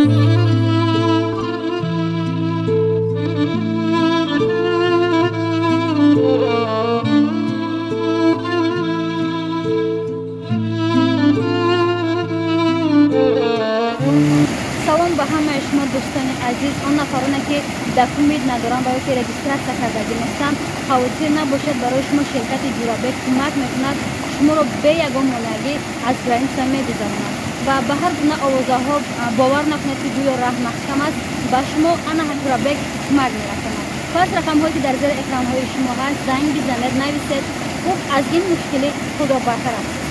سلام به همه شما دوستان عزیز. آن نفرانی که در امید ندارم برای که رجیستراسیا کردگی نیستم، خواهید نباشد برای شما شرکت جورابک کمک میکند شما را به یگان مانگی از گرانیسا میگذراند و به هر گونه آوازه ها باور نکنید که گویا راه محکم است. به شما آن جورابک کمک میرساند. پس رقم هایی که در زیر اکران های شما هست زنگ بزنید، نویسید خوب از این مشکلی خود را برطرف کنید.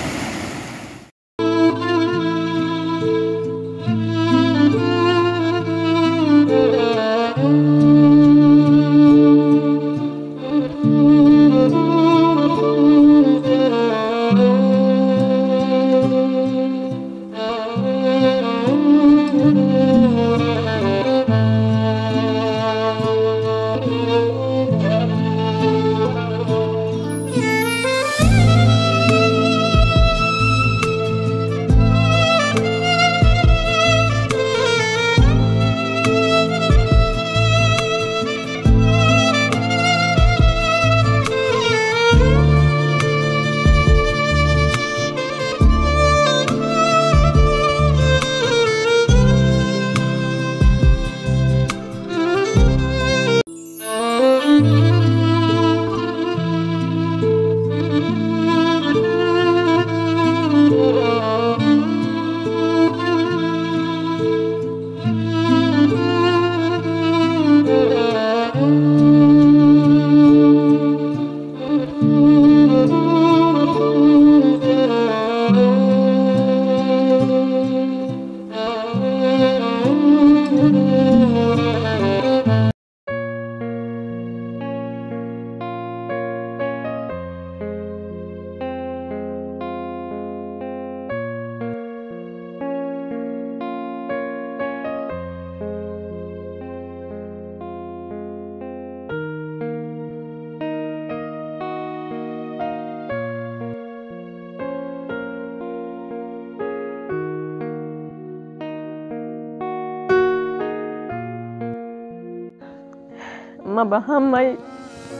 ما به همه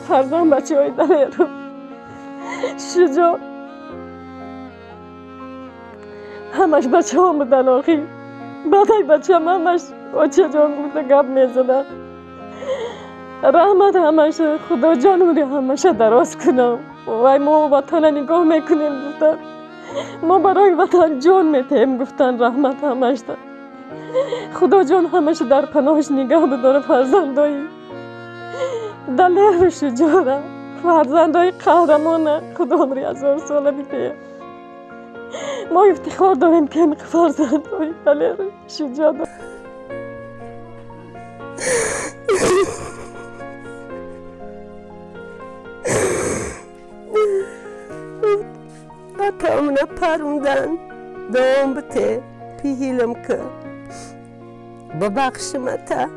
فرزند بچه های دلیر شجاع همش بچه هم بودن آخی بعد های بچه هم همش بچه جان بوده گب میزدن. رحمت همش خدا جان بوده همش دراز کنم وای ما وطن نگاه میکنیم گفتن ما برای وطن جان میتیم گفتن. رحمت همش ده. خدا جان همش در پناهش نگاه بداره فرزندای دلیر شجاع فرزندای قهرمان خدا عمری 1000 ساله بیده. ما افتخار داریم که این فرزندای دلیر شجاع داریم. اتامنا پروندن دوم بته پیهیلم که ببخشم اتا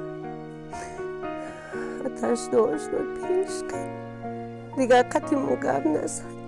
اتاش دوش دو پیش کن دیگه قطعی مقاب نزد.